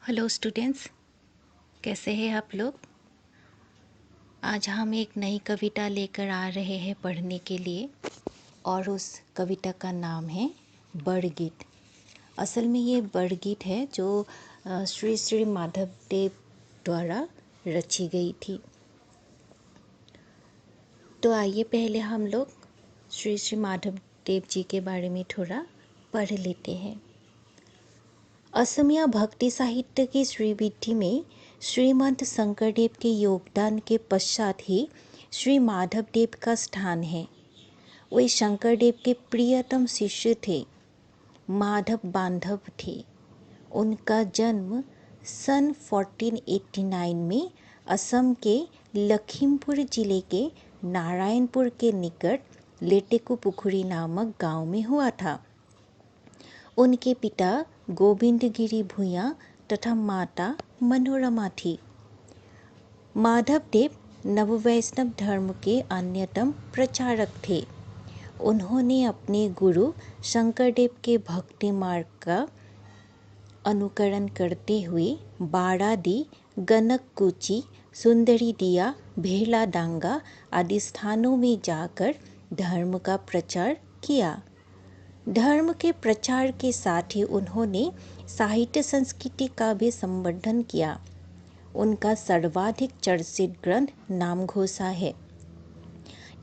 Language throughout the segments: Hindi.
हेलो स्टूडेंट्स, कैसे हैं आप लोग। आज हम एक नई कविता लेकर आ रहे हैं पढ़ने के लिए और उस कविता का नाम है बड़गीत। असल में ये बड़गीत है जो श्री श्री माधवदेव द्वारा रची गई थी। तो आइए पहले हम लोग श्री श्री माधवदेव जी के बारे में थोड़ा पढ़ लेते हैं। असमिया भक्ति साहित्य की श्रीवृद्धि में श्रीमंत शंकरदेव के योगदान के पश्चात ही श्री माधवदेव का स्थान है। वे शंकरदेव के प्रियतम शिष्य थे, माधव बांधव थे। उनका जन्म सन 1489 में असम के लखीमपुर जिले के नारायणपुर के निकट लेटेकुपुखुरी नामक गांव में हुआ था। उनके पिता गोविंदगिरी भूया तथा माता मनोरमा थी। माधवदेव नववैष्णव धर्म के अन्यतम प्रचारक थे। उन्होंने अपने गुरु शंकरदेव के भक्ति मार्ग का अनुकरण करते हुए बाड़ादी, गनककुची, सुंदरीदिया, भेला डांगा आदि स्थानों में जाकर धर्म का प्रचार किया। धर्म के प्रचार के साथ ही उन्होंने साहित्य संस्कृति का भी संवर्धन किया। उनका सर्वाधिक चर्चित ग्रंथ नामघोषा है।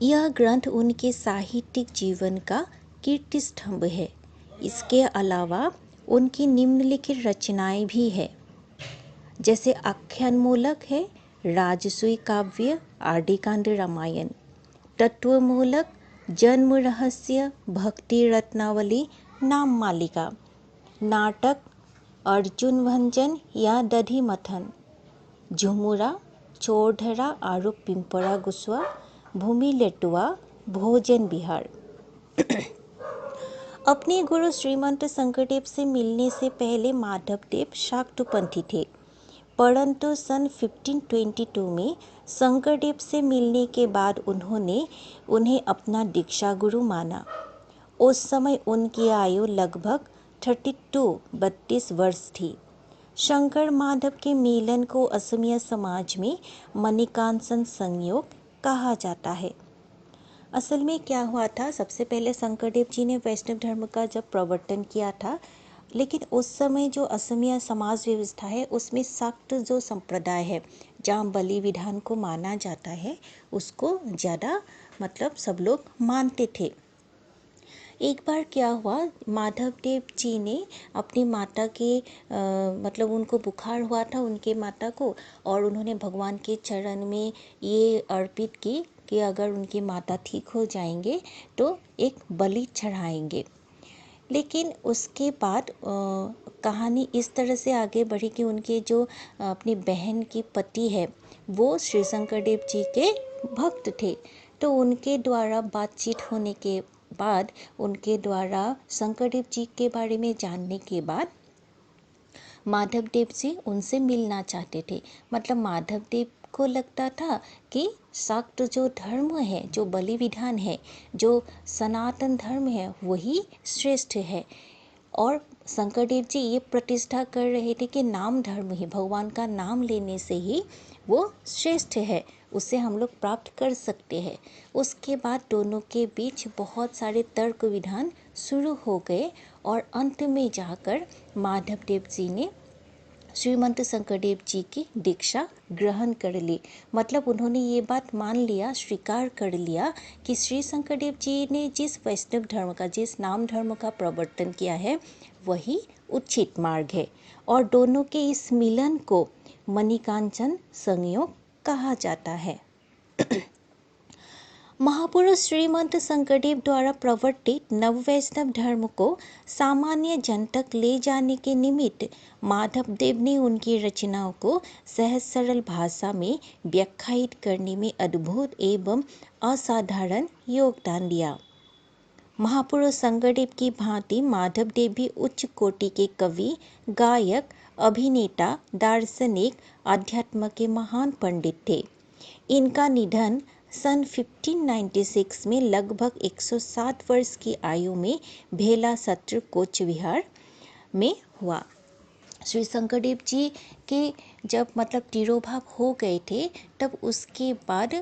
यह ग्रंथ उनके साहित्यिक जीवन का कीर्ति स्तंभ है। इसके अलावा उनकी निम्नलिखित रचनाएं भी है, जैसे आख्यानमूलक है राजसूय काव्य आदिकांड रामायण, तत्वमूलक जन्म रहस्य भक्ति रत्नावली नाम मालिका, नाटक अर्जुन भंजन या दधि मथन, झुमुरा चोरधरा आरूप पिंपरा गुस्वा, भूमि लेटुआ, भोजन विहार। अपने गुरु श्रीमंत शंकरदेव से मिलने से पहले माधवदेव शाक्तपंथी थे, परंतु सन 1522 में शंकरदेव से मिलने के बाद उन्होंने उन्हें अपना दीक्षा गुरु माना। उस समय उनकी आयु लगभग 32 वर्ष थी। शंकर माधव के मिलन को असमिया समाज में मणिकांचन संयोग कहा जाता है। असल में क्या हुआ था, सबसे पहले शंकरदेव जी ने वैष्णव धर्म का जब प्रवर्तन किया था, लेकिन उस समय जो असमिया समाज व्यवस्था है उसमें शाक्त जो संप्रदाय है, जहाँ बलि विधान को माना जाता है, उसको ज़्यादा सब लोग मानते थे। एक बार क्या हुआ, माधवदेव जी ने अपनी माता के उनको बुखार हुआ था उनके माता को, और उन्होंने भगवान के चरण में ये अर्पित की कि अगर उनकी माता ठीक हो जाएंगे तो एक बलि चढ़ाएंगे। लेकिन उसके बाद कहानी इस तरह से आगे बढ़ी कि उनके जो अपनी बहन की पति है वो श्री शंकरदेव जी के भक्त थे। तो उनके द्वारा बातचीत होने के बाद, उनके द्वारा शंकरदेव जी के बारे में जानने के बाद माधवदेव जी उनसे मिलना चाहते थे। माधवदेव को लगता था कि शाक्त जो धर्म है, जो बलि विधान है, जो सनातन धर्म है, वही श्रेष्ठ है। और शंकरदेव जी ये प्रतिष्ठा कर रहे थे कि नाम धर्म ही, भगवान का नाम लेने से ही वो श्रेष्ठ है, उसे हम लोग प्राप्त कर सकते हैं। उसके बाद दोनों के बीच बहुत सारे तर्क विधान शुरू हो गए और अंत में जाकर माधवदेव जी ने श्रीमंत शंकरदेव जी की दीक्षा ग्रहण कर ली। उन्होंने ये बात मान लिया, स्वीकार कर लिया कि श्री शंकरदेव जी ने जिस वैष्णव धर्म का, जिस नाम धर्म का प्रवर्तन किया है वही उचित मार्ग है। और दोनों के इस मिलन को मणिकांचन संयोग कहा जाता है। महापुरुष श्रीमंत शंकरदेव द्वारा प्रवर्तित नववैष्णव धर्म को सामान्य जन तक ले जाने के निमित्त माधवदेव ने उनकी रचनाओं को सहज सरल भाषा में व्याख्यायित करने में अद्भुत एवं असाधारण योगदान दिया। महापुरुष शंकरदेव की भांति माधवदेव भी उच्च कोटि के कवि, गायक, अभिनेता, दार्शनिक, अध्यात्म के महान पंडित थे। इनका निधन सन 1596 में लगभग 107 वर्ष की आयु में भेला सत्र कोच विहार में हुआ। श्री शंकरदेव जी के जब मतलब तिरोभाव हो गए थे, तब उसके बाद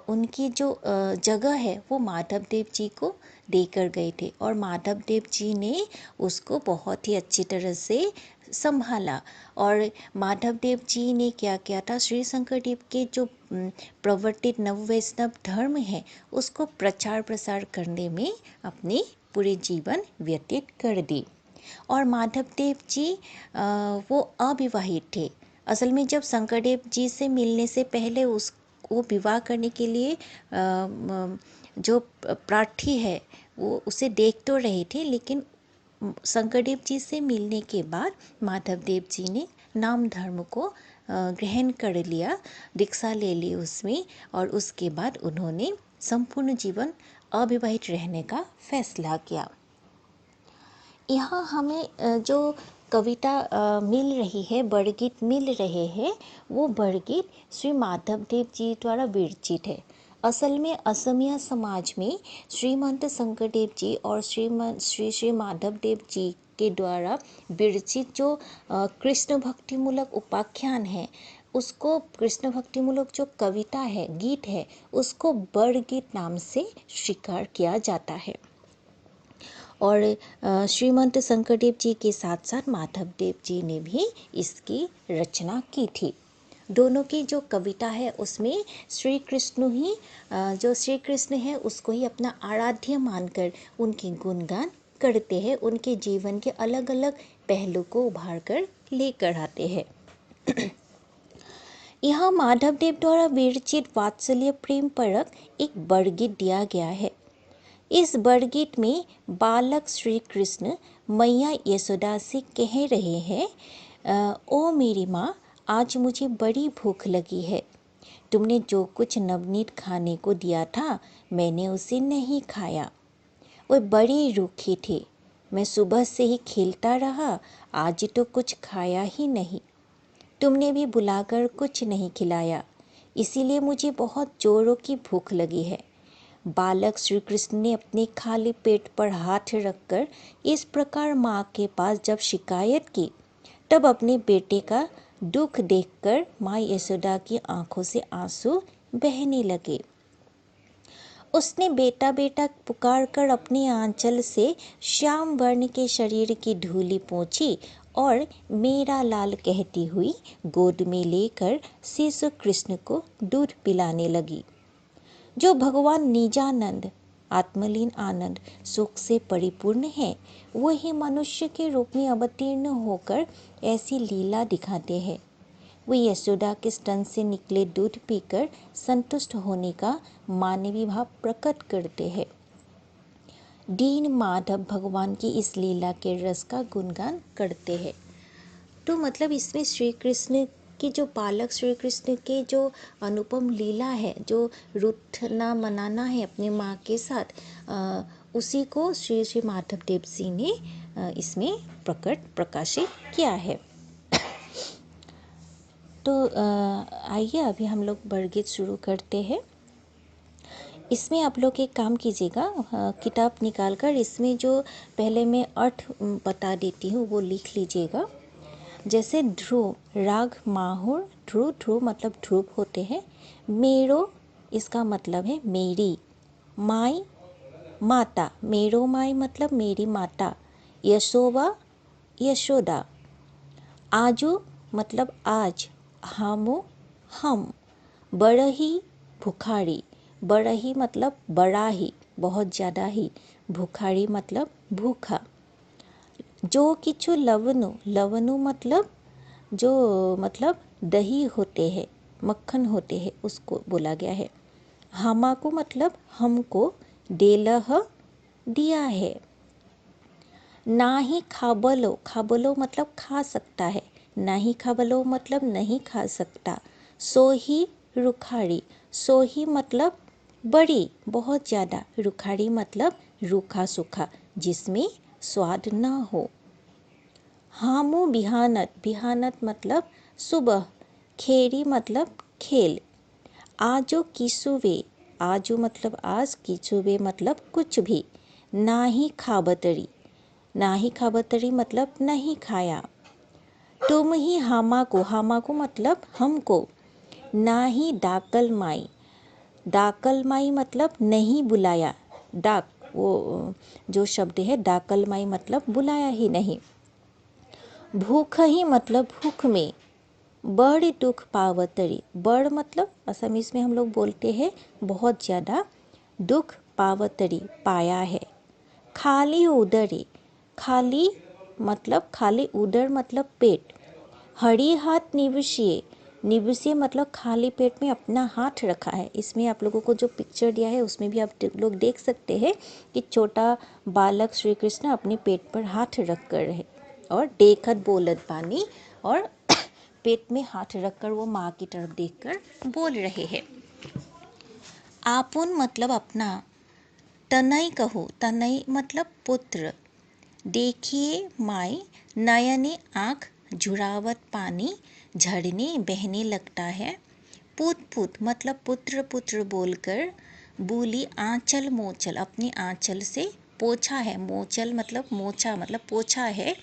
उनकी जो जगह है वो माधव देव जी को देकर गए थे, और माधव देव जी ने उसको बहुत ही अच्छी तरह से संभाला। और माधव देव जी ने क्या किया था, श्री शंकरदेव के जो प्रवर्तित नव वैष्णव धर्म है उसको प्रचार प्रसार करने में अपने पूरे जीवन व्यतीत कर दी। और माधव देव जी वो अविवाहित थे। असल में जब शंकरदेव जी से मिलने से पहले उसको विवाह करने के लिए जो प्रार्थी है वो उसे देख तो रहे थे, लेकिन शंकरदेव जी से मिलने के बाद माधव देव जी ने नाम धर्म को ग्रहण कर लिया, दीक्षा ले ली उसमें, और उसके बाद उन्होंने संपूर्ण जीवन अविवाहित रहने का फैसला किया। यहाँ हमें जो कविता मिल रही है, बड़गीत मिल रहे हैं, वो बड़गीत श्री माधव देव जी द्वारा विरचित है। असल में असमिया समाज में श्रीमंत शंकरदेव जी और श्री माधव देव जी के द्वारा विरचित जो कृष्ण भक्तिमूलक उपाख्यान है, उसको कृष्ण भक्तिमूलक जो कविता है, गीत है, उसको बड़गीत नाम से स्वीकार किया जाता है। और श्रीमंत शंकरदेव जी के साथ साथ माधव देव जी ने भी इसकी रचना की थी। दोनों की जो कविता है उसमें श्री कृष्ण ही जो श्री कृष्ण है उसको ही अपना आराध्य मानकर उनकी गुणगान करते हैं, उनके जीवन के अलग अलग पहलू को उभार कर लेकर आते हैं। यहाँ माधव देव द्वारा विरचित वात्सल्य प्रेम परक एक बड़गीत दिया गया है। इस बड़गीत में बालक श्री कृष्ण मैया यशोदा से कह रहे हैं, ओ मेरी माँ, आज मुझे बड़ी भूख लगी है। तुमने जो कुछ नवनीत खाने को दिया था मैंने उसे नहीं खाया। वो बड़ी रूखी थी। मैं सुबह से ही खेलता रहा, आज तो कुछ खाया ही नहीं। तुमने भी बुलाकर कुछ नहीं खिलाया, इसीलिए मुझे बहुत जोरों की भूख लगी है। बालक श्री कृष्ण ने अपने खाली पेट पर हाथ रखकर इस प्रकार माँ के पास जब शिकायत की, तब अपने बेटे का दुख देखकर माँ यशोदा की आंखों से आंसू बहने लगे। उसने बेटा बेटा पुकार कर अपने आंचल से श्याम वर्ण के शरीर की धूली पोंछी और मेरा लाल कहती हुई गोद में लेकर शिशु कृष्ण को दूध पिलाने लगी। जो भगवान निजानंद आत्मलीन आनंद सुख से परिपूर्ण है, वही मनुष्य के रूप में अवतीर्ण होकर ऐसी लीला दिखाते हैं। वे यशोदा के स्तन से निकले दूध पीकर संतुष्ट होने का मानवीय भाव प्रकट करते हैं। दीन माधव भगवान की इस लीला के रस का गुणगान करते हैं। तो मतलब इसमें श्री कृष्ण कि जो बालक श्री कृष्ण के जो अनुपम लीला है, जो रूठना मनाना है अपनी माँ के साथ, उसी को श्री श्री माधव देव जी ने इसमें प्रकाशित किया है। तो आइए अभी हम लोग बड़गीत शुरू करते हैं। इसमें आप लोग एक काम कीजिएगा, किताब निकाल कर इसमें जो पहले मैं अर्थ बता देती हूँ वो लिख लीजिएगा। जैसे ध्रुव, राग माहुर, ध्रुव, ध्रुव मतलब ध्रुव होते हैं। मेरो इसका मतलब है मेरी। माई माता, मेरो माई मतलब मेरी माता। यशोवा यशोदा। आजू मतलब आज। हमो हम। बड़ही भुखारी, बड़ही मतलब बड़ा ही, बहुत ज़्यादा ही। भुखारी मतलब भूखा। जो किछु लवनु, लवनु मतलब जो मतलब दही होते हैं, मक्खन होते हैं, उसको बोला गया है। हमाको मतलब हमको, देलह दिया है। ना ही खाबलो, खाबलो मतलब खा सकता है, ना ही खाबलो मतलब नहीं खा सकता। सो ही रुखाड़ी, सो ही मतलब बड़ी, बहुत ज़्यादा। रुखाड़ी मतलब रूखा सूखा, जिसमें स्वाद ना हो। हामू बिहानत, बिहानत मतलब सुबह। खेरी मतलब खेल। आजो किसुवे, आजो मतलब आज, किसुवे मतलब कुछ भी। ना ही खाबतरी, ना ही खाबतरी मतलब नहीं खाया। तुम ही हामा को मतलब हमको, ना ही डाकल माई मतलब नहीं बुलाया। डाक वो जो शब्द है, डाकल माई मतलब बुलाया ही नहीं। भूख ही मतलब भूख में। बड़ दुख पावतरी, बड़ मतलब असमीज में हम लोग बोलते हैं बहुत ज़्यादा, दुख पावतरी पाया है। खाली उदरी, खाली मतलब खाली उदर मतलब पेट। हरी हाथ निवसिए, निवसिए मतलब खाली पेट में अपना हाथ रखा है। इसमें आप लोगों को जो पिक्चर दिया है उसमें भी आप लोग देख सकते हैं कि छोटा बालक श्री कृष्ण अपने पेट पर हाथ रख कर रहे और देखत बोलत पानी, और पेट में हाथ रखकर वो माँ की तरफ देखकर बोल रहे हैं। आपुन मतलब अपना, तनय कहो, तनय मतलब पुत्र। देखिए माई, नयने आँख झुरावत पानी, झड़ने बहने लगता है। पुत पुत मतलब पुत्र पुत्र बोलकर बोली आंचल मोचल, अपनी आंचल से पोछा है। मोचल मतलब मोछा मतलब पोछा है।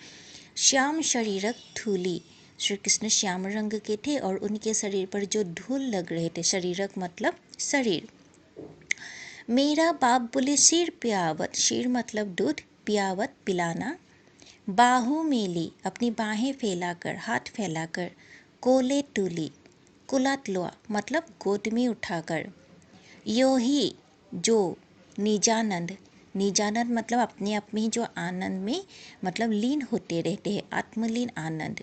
श्याम शरीरक धूली, श्री कृष्ण श्याम रंग के थे और उनके शरीर पर जो धूल लग रहे थे, शरीरक मतलब शरीर। मेरा बाप बोले शीर पियावत, शीर मतलब दूध, पियावत पिलाना। बाहु मेली अपनी बाहें फैलाकर, हाथ फैलाकर। कोले टूली, कुलातलोआ मतलब गोद में उठाकर। यो ही जो, निजानंद, निजानंद मतलब अपने आप में जो आनंद में मतलब लीन होते रहते हैं, आत्मलीन आनंद।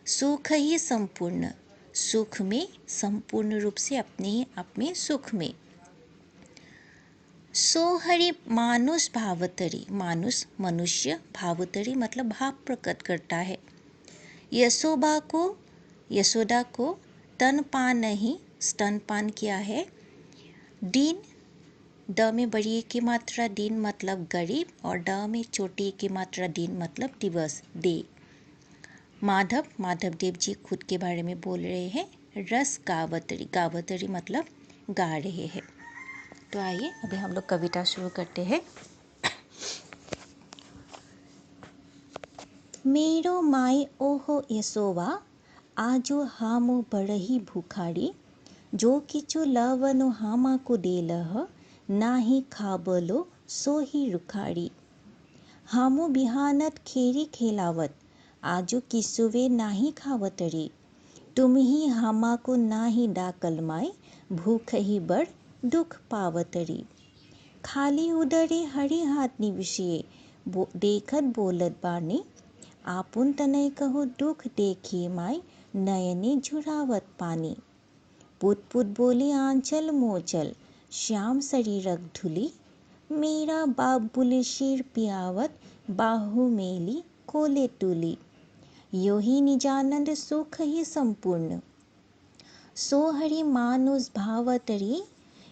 सुख ही संपूर्ण, सुख में संपूर्ण रूप से अपने ही आप में सुख में। सो हरि मानुष भावतरी, मानुष मनुष्य, भावतरी मतलब भाव प्रकट करता है। यशोदा को तनपान नहीं, स्तनपान किया है। दीन, द में बड़ी की मात्रा दिन मतलब गरीब, और ड में छोटी की मात्रा दिन मतलब दिवस, डे। माधव, माधव देव जी खुद के बारे में बोल रहे हैं। रस गावतरी, गावतरी मतलब गा रहे हैं। तो आइए अभी हम लोग कविता शुरू करते हैं। मेरो माई ओहो यशोवा, आजो हामो बड़ही भूखाड़ी। जो किचु लवनो हामा को देलह, नाही खाबलो सोही रुखाड़ी। हामो बिहानत खेरी खेलावत, आजो किसुवे नाही खावतरी। तुम ही हामा को नाही डाकल माई, भूख ही बड़ दुख पावतरी। खाली उदरे हरि हाथ निवसिए, देखत बोलत बानी। आपुन तनय कहो दुख देखिए माई, नयने झुरावत पानी। पुत पुत बोले आंचल मोचल, श्याम शरीरक धुली। मेरा बाप बोले शीर पियावत, बाहु मेली कोले टूली। यो ही निजानंद सुख ही संपूर्ण, सो हरि मानुष भावतरी।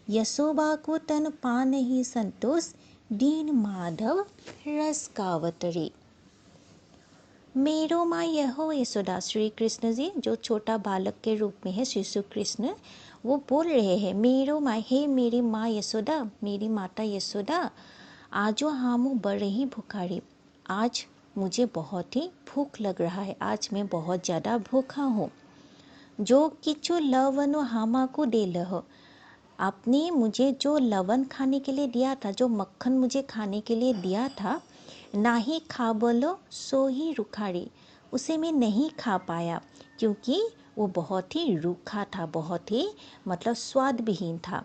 यशोबा को तन पान ही संतोष, दीन माधव रस गावतरी। मेरो माँ यहो यशोदा, श्री कृष्ण जी जो छोटा बालक के रूप में है शिशु कृष्ण, वो बोल रहे हैं मेरो माँ, हे मेरी माँ यशोदा, मेरी माता यशोदा। आजो हामू बड़े ही भूखाड़ी, आज मुझे बहुत ही भूख लग रहा है, आज मैं बहुत ज़्यादा भूखा हूँ। जो किचु लवनो हामा को देलह, आपने मुझे जो लवन खाने के लिए दिया था, जो मक्खन मुझे खाने के लिए दिया था, ना ही खा बोलो सो ही रुखाड़ी, उसे मैं नहीं खा पाया क्योंकि वो बहुत ही रूखा था, बहुत ही मतलब स्वाद विहीन था।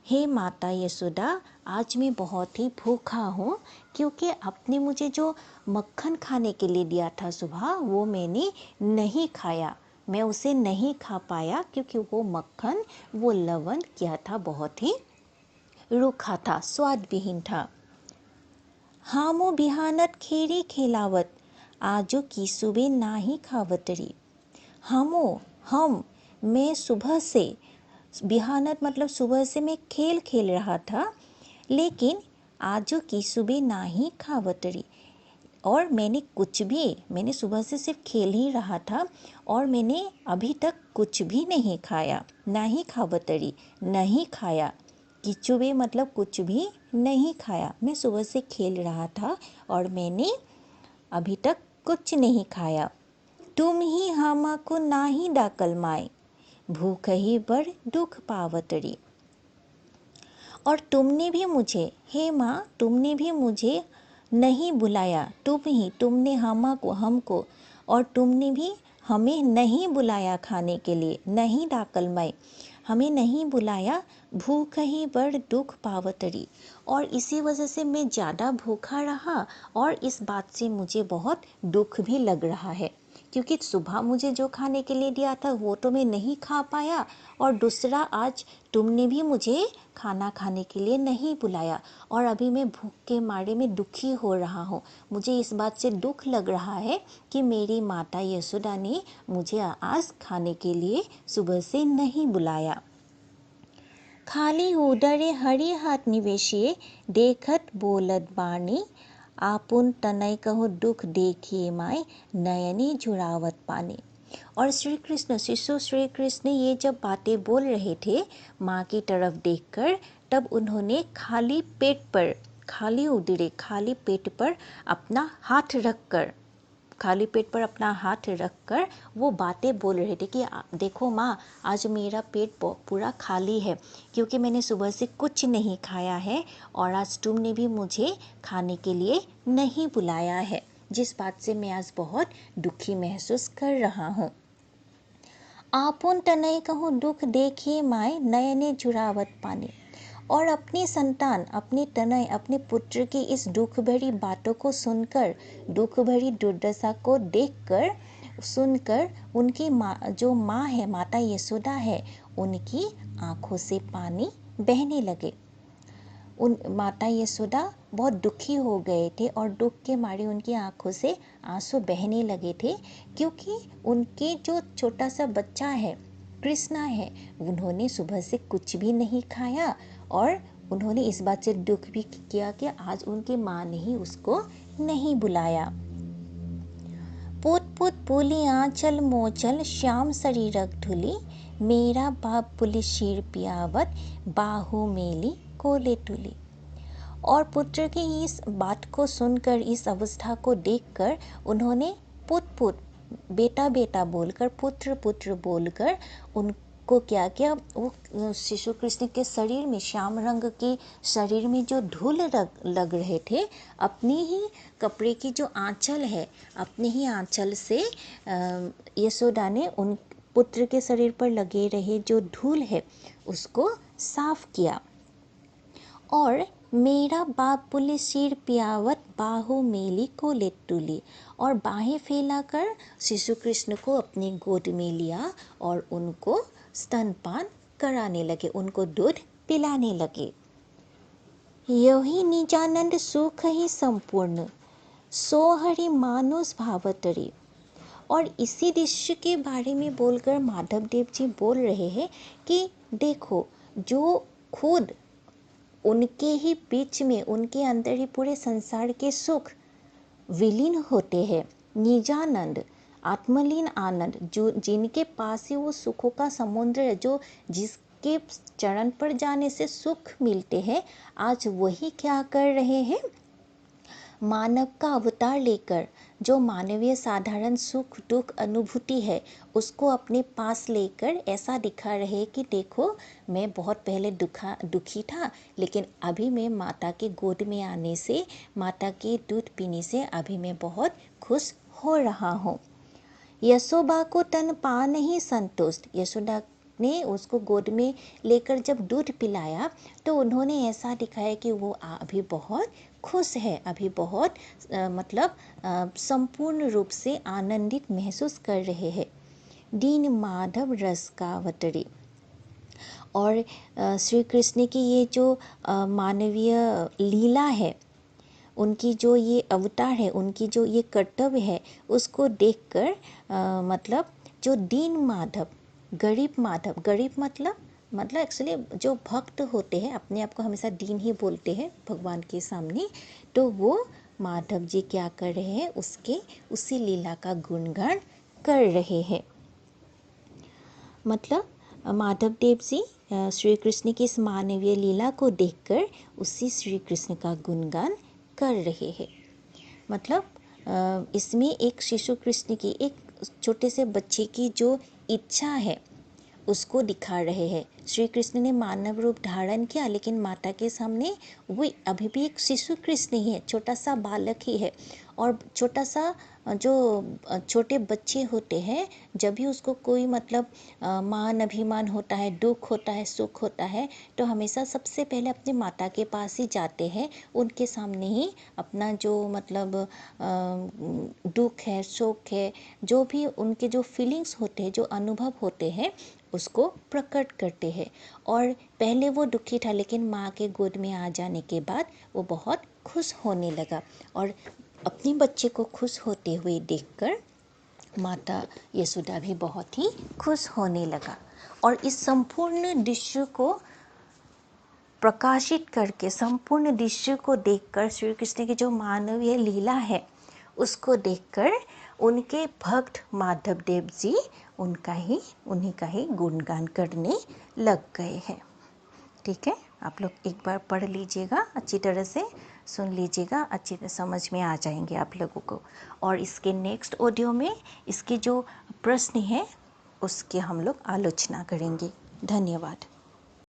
हे माता यशोदा, आज मैं बहुत ही भूखा हूँ क्योंकि आपने मुझे जो मक्खन खाने के लिए दिया था सुबह, वो मैंने नहीं खाया, मैं उसे नहीं खा पाया क्योंकि वो मक्खन, वो लवण क्या था, बहुत ही रूखा था, स्वाद विहीन था। हामो बिहानत खेरी खेलावत, आजो की सुबह ना ही खावतरी। हम, मैं सुबह से, बिहानत मतलब सुबह से मैं खेल खेल रहा था, लेकिन आजो की सुबह ना ही खावतरी, और मैंने सुबह से सिर्फ खेल ही रहा था और मैंने अभी तक कुछ भी नहीं खाया। ना ही खावतरी, नहीं खाया। किचुबे मतलब कुछ भी नहीं खाया, मैं सुबह से खेल रहा था और मैंने अभी तक कुछ नहीं खाया। तुम ही हमको नाही डाकल माय, भूख ही बड़ दुख पावतरी। और तुमने भी मुझे, हे माँ तुमने भी मुझे नहीं बुलाया, तुमने हमको और तुमने भी हमें नहीं बुलाया खाने के लिए, नहीं डाकल माय, हमें नहीं बुलाया, भूख ही बड़ दुख पावतरी। और इसी वजह से मैं ज़्यादा भूखा रहा और इस बात से मुझे बहुत दुख भी लग रहा है, क्योंकि सुबह मुझे जो खाने के लिए दिया था वो तो मैं नहीं खा पाया, और दूसरा आज तुमने भी मुझे खाना खाने के लिए नहीं बुलाया, और अभी मैं भूख के मारे में दुखी हो रहा हूँ। मुझे इस बात से दुख लग रहा है कि मेरी माता यशोदा ने मुझे आज खाने के लिए सुबह से नहीं बुलाया। खाली उदरे हरि हाथ निवेशिए, देखत बोलत बाणी, आपुन तनय कहो दुख देखिए माय, नयनी झुरावत पानी। और शिशु श्री कृष्ण ये जब बातें बोल रहे थे माँ की तरफ देखकर, तब उन्होंने खाली पेट पर, खाली उदरे, खाली पेट पर अपना हाथ रखकर, खाली पेट पर अपना हाथ रखकर वो बातें बोल रहे थे कि देखो माँ, आज मेरा पेट पूरा खाली है, क्योंकि मैंने सुबह से कुछ नहीं खाया है, और आज तुमने भी मुझे खाने के लिए नहीं बुलाया है, जिस बात से मैं आज बहुत दुखी महसूस कर रहा हूँ। आपुन तनय कहूँ दुख देखिए माय, नयने झुरावत पानी। और अपनी संतान, अपने तनय, अपने पुत्र की इस दुख भरी बातों को सुनकर, दुख भरी दुर्दशा को देखकर, सुनकर, उनकी माँ, जो माँ है, माता यशोदा है, उनकी आंखों से पानी बहने लगे। उन माता यशोदा बहुत दुखी हो गए थे और दुख के मारे उनकी आंखों से आंसू बहने लगे थे, क्योंकि उनके जो छोटा सा बच्चा है, कृष्णा है, उन्होंने सुबह से कुछ भी नहीं खाया, और उन्होंने इस बात से दुख भी किया कि आज उनकी माँ ने ही उसको नहीं बुलाया। पुत पुत बोली आंचल मोचल, श्याम शरीरक धुली, मेरा बाप पुलिस शीर पियावत, बाहु मेली कोले तुली। और पुत्र की इस बात को सुनकर, इस अवस्था को देखकर, उन्होंने पुत पुत, बेटा बेटा बोलकर, पुत्र पुत्र बोलकर उनको क्या किया, वो शिशु कृष्ण के शरीर में, श्याम रंग के शरीर में जो धूल लग रहे थे, अपनी ही कपड़े की जो आंचल है, अपने ही आंचल से यशोदा ने उन पुत्र के शरीर पर लगे रहे जो धूल है उसको साफ किया। और मेरा बाप पुलिस सिर पियावत, बाहु मेली को लेटुली। और बाहें फैलाकर शिशु कृष्ण को अपनी गोद में लिया और उनको स्तनपान कराने लगे, उनको दूध पिलाने लगे। यही निजानंद सुख ही संपूर्ण, सो हरि मानुष भावतरी। और इसी दृश्य के बारे में बोलकर माधव देव जी बोल रहे हैं कि देखो, जो खुद उनके ही बीच में, उनके अंदर ही पूरे संसार के सुख विलीन होते हैं, निजानंद, आत्मलीन आनंद, जो जिनके पास ही वो सुखों का समुद्र है, जो जिसके चरण पर जाने से सुख मिलते हैं, आज वही क्या कर रहे हैं, मानव का अवतार लेकर, जो मानवीय साधारण सुख दुख अनुभूति है उसको अपने पास लेकर ऐसा दिखा रहे कि देखो, मैं बहुत पहले दुखी था, लेकिन अभी मैं माता के गोद में आने से, माता के दूध पीने से अभी मैं बहुत खुश हो रहा हूँ। यशोदा को तन पा नहीं संतुष्ट, यशोदा ने उसको गोद में लेकर जब दूध पिलाया तो उन्होंने ऐसा दिखाया कि वो अभी बहुत खुश है, अभी बहुत संपूर्ण रूप से आनंदित महसूस कर रहे हैं। दीन माधव रस का अवतरी। और श्री कृष्ण की ये जो मानवीय लीला है, उनकी जो ये अवतार है, उनकी जो ये कर्तव्य है, उसको देखकर जो दीन माधव, गरीब माधव, गरीब मतलब एक्चुअली जो भक्त होते हैं, अपने आप को हमेशा दीन ही बोलते हैं भगवान के सामने, तो वो माधव जी क्या कर रहे हैं, उसी लीला का गुणगान कर रहे हैं। माधव देव जी श्री कृष्ण की इस मानवीय लीला को देखकर उसी श्री कृष्ण का गुणगान कर रहे हैं। इसमें एक शिशु कृष्ण की, एक छोटे से बच्चे की जो इच्छा है उसको दिखा रहे हैं। श्री कृष्ण ने मानव रूप धारण किया, लेकिन माता के सामने वो अभी भी एक शिशु कृष्ण ही है, छोटा सा बालक ही है। और छोटा सा जो छोटे बच्चे होते हैं, जब भी उसको कोई मतलब मान अभिमान होता है, दुख होता है, सुख होता है, तो हमेशा सबसे पहले अपने माता के पास ही जाते हैं, उनके सामने ही अपना जो मतलब दुख है, सुख है, जो भी उनके जो फीलिंग्स होते हैं, जो अनुभव होते हैं, उसको प्रकट करते हैं। और पहले वो दुखी था, लेकिन माँ के गोद में आ जाने के बाद वो बहुत खुश होने लगा। और अपने बच्चे को खुश होते हुए देखकर माता यशोदा भी बहुत ही खुश होने लगा। और इस संपूर्ण दृश्य को प्रकाशित करके, संपूर्ण दृश्य को देखकर, श्री कृष्ण की जो मानवीय लीला है उसको देखकर उनके भक्त माधव देव जी उन्हीं का ही गुणगान करने लग गए हैं। ठीक है, आप लोग एक बार पढ़ लीजिएगा, अच्छी तरह से सुन लीजिएगा, अच्छी तरह समझ में आ जाएंगे आप लोगों को। और इसके नेक्स्ट ऑडियो में इसके जो प्रश्न है उसकी हम लोग आलोचना करेंगे। धन्यवाद।